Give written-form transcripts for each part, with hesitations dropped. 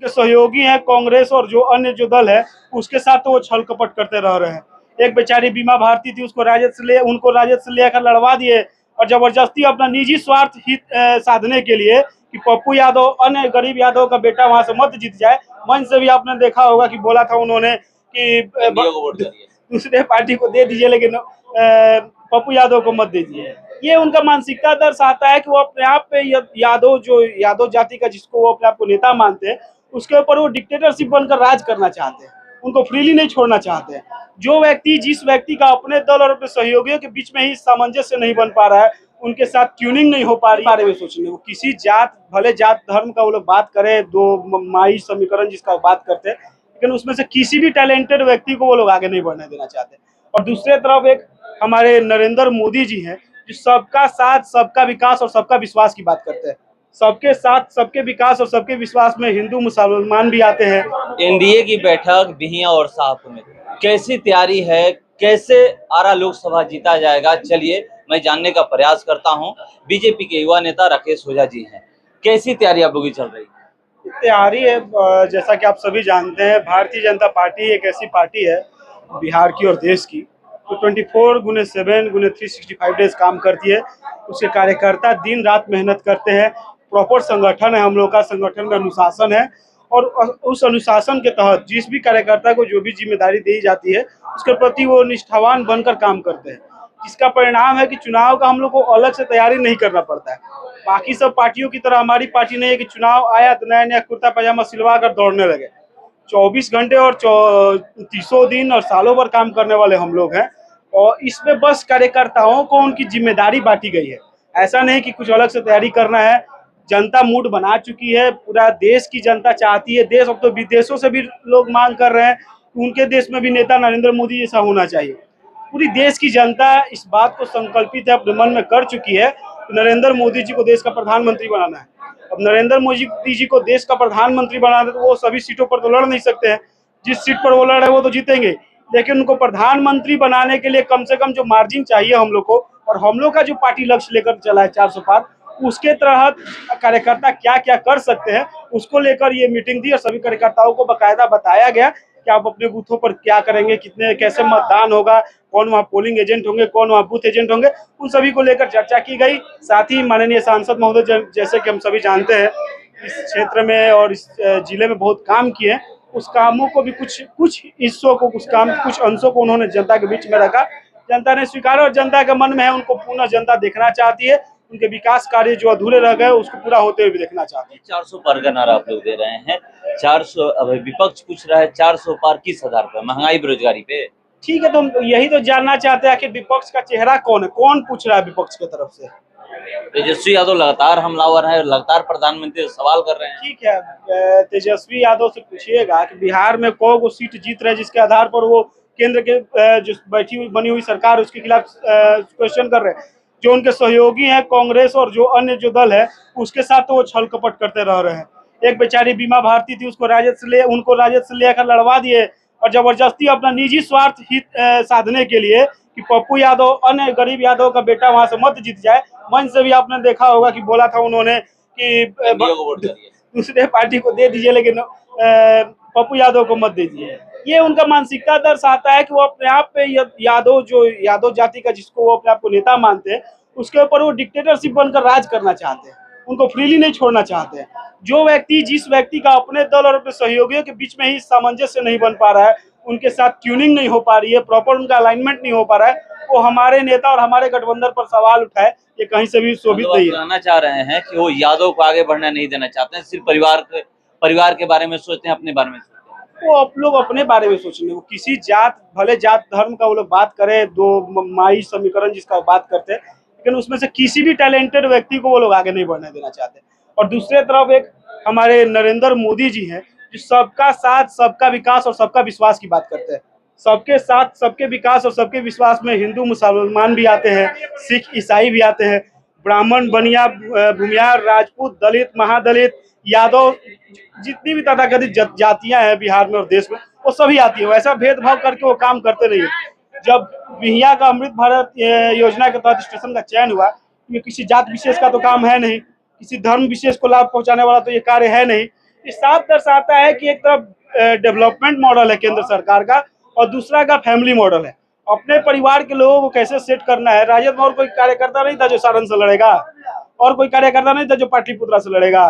के सहयोगी हैं कांग्रेस और जो अन्य जो दल है उसके साथ तो वो छल कपट करते रह रहे हैं। एक बेचारी बीमा भारती थी, उनको राजद से लेकर लड़वा दिए और जबरदस्ती अपना निजी स्वार्थ हित साधने के लिए कि पप्पू यादव अन्य गरीब यादव का बेटा वहां से मत जीत जाए। मंच से भी आपने देखा होगा कि बोला था उन्होंने कि दूसरे पार्टी को दे दीजिए लेकिन पप्पू यादव को मत दीजिए। ये उनका मानसिकता दर्शाता है कि वो अपने आप पे यादव जाति का जिसको वो अपने आप को नेता मानते हैं उसके ऊपर वो डिक्टेटरशिप बनकर राज करना चाहते हैं, उनको फ्रीली नहीं छोड़ना चाहते हैं। जिस व्यक्ति का अपने दल और अपने सहयोगियों के बीच में ही सामंजस्य नहीं बन पा रहा है, उनके साथ ट्यूनिंग नहीं हो पा रही, बारे में सोचने वो किसी भले जात धर्म का वो लोग बात करें, दो माई समीकरण जिसका बात करते हैं, लेकिन उसमें से किसी भी टैलेंटेड व्यक्ति को वो लोग आगे नहीं बढ़ने देना चाहते। और दूसरे तरफ एक हमारे नरेंद्र मोदी जी हैं जो सबका साथ, सबका विकास और सबका विश्वास की बात करते हैं। सबके साथ, सबके विकास और सबके विश्वास में हिंदू मुसलमान भी आते हैं। एनडीए की बैठक बिहियां और शाहपुर में कैसी तैयारी है, कैसे आरा लोकसभा जीता जाएगा, चलिए मैं जानने का प्रयास करता हूं। बीजेपी के युवा नेता राकेश ओझा जी हैं, कैसी तैयारी आप लोगों की चल रही है? तैयारी है, जैसा कि आप सभी जानते हैं भारतीय जनता पार्टी एक ऐसी पार्टी है बिहार की और देश की तो 24/7/365 डेज काम करती है। उसके कार्यकर्ता दिन रात मेहनत करते हैं। प्रॉपर संगठन है, हम लोग का संगठन का अनुशासन है और उस अनुशासन के तहत जिस भी कार्यकर्ता को जो भी जिम्मेदारी दी जाती है उसके प्रति वो निष्ठावान बनकर काम करते हैं, जिसका परिणाम है कि चुनाव का हम लोग को अलग से तैयारी नहीं करना पड़ता है। बाकी सब पार्टियों की तरह हमारी पार्टी नहीं है कि चुनाव आया तो नया नया कुर्ता पजामा सिलवा कर दौड़ने लगे। 24 घंटे और 300 दिन और सालों भर काम करने वाले हम लोग हैं और इसमें बस कार्यकर्ताओं को उनकी जिम्मेदारी बांटी गई है। ऐसा नहीं कि कुछ अलग से तैयारी करना है। जनता मूड बना चुकी है, पूरा देश की जनता चाहती है, देश अब तो विदेशों से भी लोग मांग कर रहे हैं कि उनके देश में भी नेता नरेंद्र मोदी जैसा होना चाहिए। पूरी देश की जनता इस बात को संकल्पित है, अपने मन में कर चुकी है कि नरेंद्र मोदी जी को देश का प्रधानमंत्री बनाना है। अब नरेंद्र मोदी जी को देश का प्रधानमंत्री बनाना तो वो सभी सीटों पर तो लड़ नहीं सकते हैं, जिस सीट पर वो लड़ रहे हैं वो तो जीतेंगे, लेकिन उनको प्रधानमंत्री बनाने के लिए कम से कम जो मार्जिन चाहिए हम लोग को, और हम लोग का जो पार्टी लक्ष्य लेकर चला है 400 पार, उसके तहत कार्यकर्ता क्या क्या कर सकते हैं उसको लेकर ये मीटिंग थी और सभी कार्यकर्ताओं को बाकायदा बताया गया कि आप अपने बूथों पर क्या करेंगे, कितने कैसे मतदान होगा, कौन वहाँ पोलिंग एजेंट होंगे, कौन वहाँ बूथ एजेंट होंगे, उन सभी को लेकर चर्चा की गई। साथ ही माननीय सांसद महोदय जैसे कि हम सभी जानते हैं इस क्षेत्र में और इस जिले में बहुत काम किए, उस कामों को भी कुछ हिस्सों को कुछ अंशों को उन्होंने जनता के बीच में रखा। जनता ने स्वीकारा और जनता के मन में है उनको पुनः जनता देखना चाहती है, उनके विकास कार्य जो अधूरे रह गए उसको पूरा होते हुए भी देखना चाहते हैं। 400 पार का नारा आप लोग दे रहे हैं, 400 अब विपक्ष पूछ रहा है 400 पार किस आधार पर, महंगाई बेरोजगारी पे? ठीक है, तो यही तो जानना चाहते हैं कि विपक्ष का चेहरा कौन है, कौन पूछ रहा है विपक्ष की तरफ से? तेजस्वी यादव लगातार हमलावर है, लगातार प्रधानमंत्री से सवाल कर रहे हैं। ठीक है, तेजस्वी यादव से पूछिएगा कि बिहार में कौन वो सीट जीत रहे जिसके आधार पर वो केंद्र के जो बनी हुई सरकार उसके खिलाफ क्वेश्चन कर रहे हैं। जो उनके सहयोगी हैं कांग्रेस और जो अन्य जो दल है उसके साथ तो वो छल कपट करते रह रहे हैं। एक बेचारी बीमा भारती थी, उनको राजद से लेकर लड़वा दिए और जबरदस्ती अपना निजी स्वार्थ हित साधने के लिए कि पप्पू यादव अन्य गरीब यादव का बेटा वहां से मत जीत जाए। मंच से भी आपने देखा होगा कि बोला था उन्होंने कि दूसरे पार्टी को दे दीजिए लेकिन पप्पू यादव को मत दीजिए। ये उनका मानसिकता दर्शाता है कि वो अपने आप पे यादव जाति का जिसको वो अपने आप को नेता मानते हैं उसके ऊपर वो डिक्टेटरशिप बनकर राज करना चाहते हैं, उनको फ्रीली नहीं छोड़ना चाहते हैं। जिस व्यक्ति का अपने दल और अपने सहयोगियों के बीच में ही सामंजस्य नहीं बन पा रहा है, उनके साथ ट्यूनिंग नहीं हो पा रही है, प्रॉपर उनका अलाइनमेंट नहीं हो पा रहा है, वो हमारे नेता और हमारे गठबंधन पर सवाल उठाए, ये कहीं से भी शोभित नहीं है। कहना चाह रहे हैं कि वो यादव को आगे बढ़ने नहीं देना चाहते हैं, सिर्फ परिवार के बारे में सोचते हैं, अपने बारे में सोचते हैं। वो आप लोग अपने बारे में सोचेंगे, वो किसी भले जात धर्म का वो लोग बात करें, दो माई समीकरण जिसका बात करते हैं, लेकिन उसमें से किसी भी टैलेंटेड व्यक्ति को वो लोग आगे नहीं बढ़ने देना चाहते। और दूसरे तरफ एक हमारे नरेंद्र मोदी जी हैं जो सबका साथ, सबका विकास और सबका विश्वास की बात करते हैं। सबके साथ, सबके विकास और सबके विश्वास में हिंदू मुसलमान भी आते हैं, सिख ईसाई भी आते हैं, ब्राह्मण बनिया भूमियार राजपूत दलित महादलित यादव जितनी भी तथाकथित जातियां हैं बिहार में और देश में वो सभी आती है। वैसा भेदभाव करके वो काम करते नहीं है। जब बिहिया का अमृत भारत योजना के तहत स्टेशन का चयन हुआ, ये किसी जात विशेष का तो काम है नहीं, किसी धर्म विशेष को लाभ पहुंचाने वाला तो ये कार्य है नहीं, ये साफ दर्शाता है कि एक तरफ डेवलपमेंट मॉडल है केंद्र सरकार का और दूसरा का फैमिली मॉडल है। अपने परिवार के लोगों को कैसे सेट करना है। राजद में और कोई कार्यकर्ता नहीं था जो सारण से लड़ेगा, और कोई कार्यकर्ता नहीं था जो पाटलिपुत्रा से लड़ेगा,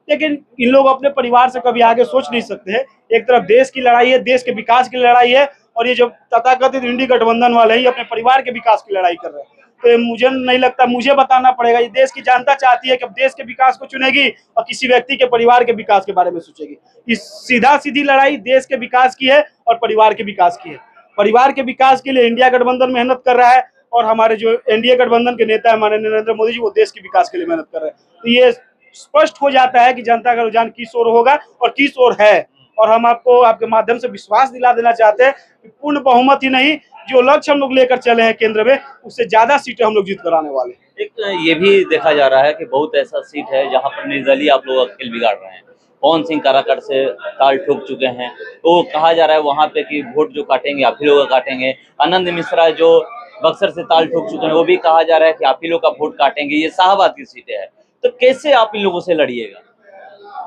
लेकिन इन लोग अपने परिवार से कभी आगे सोच नहीं सकते हैं। एक तरफ देश की लड़ाई है, देश के विकास की लड़ाई है, और ये जो तथाकथित इंडी गठबंधन वाले ही अपने परिवार के विकास की लड़ाई कर रहे हैं। तो मुझे नहीं लगता, मुझे बताना पड़ेगा, ये देश की जनता चाहती है कि अब देश के विकास को चुनेगी और किसी व्यक्ति के परिवार के विकास के बारे में सोचेगी। इस सीधा सीधी लड़ाई देश के विकास की है और परिवार के विकास की है। परिवार के विकास के लिए इंडिया गठबंधन मेहनत कर रहा है, और हमारे जो एनडीए गठबंधन के नेता है माननीय नरेंद्र मोदी जी, वो देश के विकास के लिए मेहनत कर रहे हैं। तो ये स्पष्ट हो जाता है कि जनता का रुझान किस ओर होगा और किस ओर है। और हम आपको आपके माध्यम से विश्वास दिला देना चाहते हैं कि पूर्ण बहुमत ही नहीं, जो लक्ष्य हम लोग लेकर चले हैं केंद्र में, उससे ज्यादा सीटें हम लोग जीत कर आने वाले हैं। एक ये भी देखा जा रहा है कि बहुत ऐसा सीट है जहां पर निर्दलीय आप लोग खेल बिगाड़ रहे हैं। पवन सिंह काराकट से ताल ठोक चुके हैं, तो कहा जा रहा है वहां पे कि वोट जो काटेंगे आप ही लोग काटेंगे। आनंद मिश्रा जो बक्सर से ताल ठोक चुके हैं, वो भी कहा जा रहा है कि आप ही लोग का वोट काटेंगे। ये शाहबाद की सीटें हैं, तो कैसे आप इन लोगों से लड़िएगा?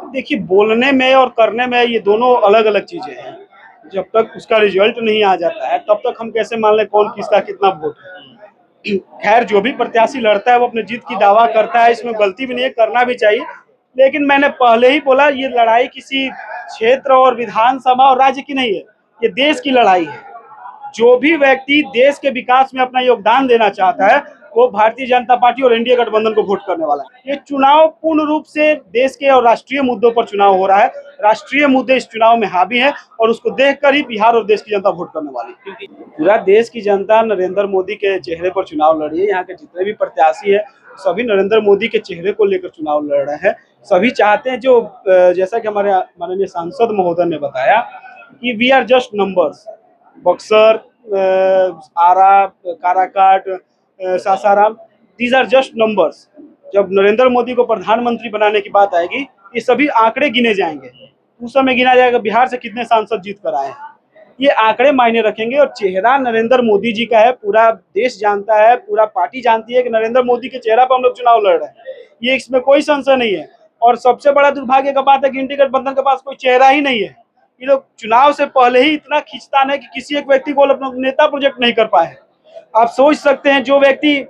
देखिए, बोलने में और करने में ये दोनों अलग अलग चीजें हैं। जब तक उसका रिजल्ट नहीं आ जाता है तब तक हम कैसे मान लें कौन किसका कितना वोट है। खैर, जो भी प्रत्याशी लड़ता है वो अपने जीत की दावा करता है, इसमें गलती भी नहीं है, करना भी चाहिए। लेकिन मैंने पहले ही बोला, ये लड़ाई किसी क्षेत्र और विधानसभा और राज्य की नहीं है, ये देश की लड़ाई है। जो भी व्यक्ति देश के विकास में अपना योगदान देना चाहता है वो भारतीय जनता पार्टी और एनडीए गठबंधन को वोट करने वाला है। ये चुनाव पूर्ण रूप से देश के और राष्ट्रीय मुद्दों पर चुनाव हो रहा है। राष्ट्रीय मुद्दे इस चुनाव में हावी है और उसको देखकर ही बिहार और देश की जनता वोट करने वाली है। क्योंकि पूरा देश की जनता नरेंद्र मोदी के चेहरे पर चुनाव लड़ी है। यहाँ के जितने भी प्रत्याशी है सभी नरेंद्र मोदी के चेहरे को लेकर चुनाव लड़ रहे हैं। सभी चाहते हैं, जो जैसा कि हमारे माननीय सांसद महोदय ने बताया कि we are just numbers. Buxar, Arrah, Karakat, Sasaram, these are just numbers. जब नरेंद्र मोदी को प्रधानमंत्री बनाने की बात आएगी, ये सभी आंकड़े गिने जाएंगे। उस समय गिना जाएगा बिहार से कितने सांसद जीत कर आए हैं, ये आंकड़े मायने रखेंगे। और चेहरा नरेंद्र मोदी जी का है, पूरा देश जानता है, पूरा पार्टी जानती है कि नरेंद्र मोदी के चेहरा पर हम लोग चुनाव लड़ रहे हैं, ये इसमें कोई संशय नहीं है। और सबसे बड़ा दुर्भाग्य का बात है कि इंडी गठबंधन के पास कोई चेहरा ही नहीं है। ये लोग चुनाव से पहले ही इतना खींचतान है कि किसी एक व्यक्ति को अपना नेता प्रोजेक्ट नहीं कर पाए। आप सोच सकते हैं, जो व्यक्ति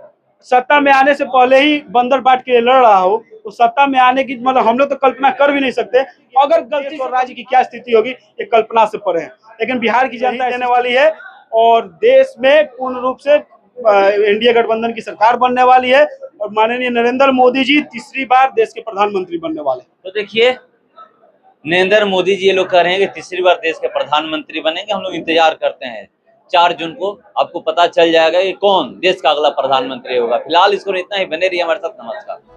सत्ता में आने से पहले ही बंदर बाट के लिए लड़ रहा हो, तो सत्ता में आने की मतलब हम लोग तो कल्पना कर भी नहीं सकते। अगर गलती और राज्य की क्या स्थिति होगी, ये कल्पना से परे है। लेकिन बिहार की जनता देने वाली है और देश में पूर्ण रूप से एनडीए गठबंधन की सरकार बनने वाली है और माननीय नरेंद्र मोदी जी तीसरी बार देश के प्रधानमंत्री बनने वाले। तो देखिए, नरेंद्र मोदी जी ये लोग कह रहे हैं कि तीसरी बार देश के प्रधानमंत्री बनेंगे। हम लोग इंतजार करते हैं 4 जून को, आपको पता चल जाएगा कि कौन देश का अगला प्रधानमंत्री होगा। फिलहाल इसको इतना ही, बने रहिए हमारे साथ। नमस्कार।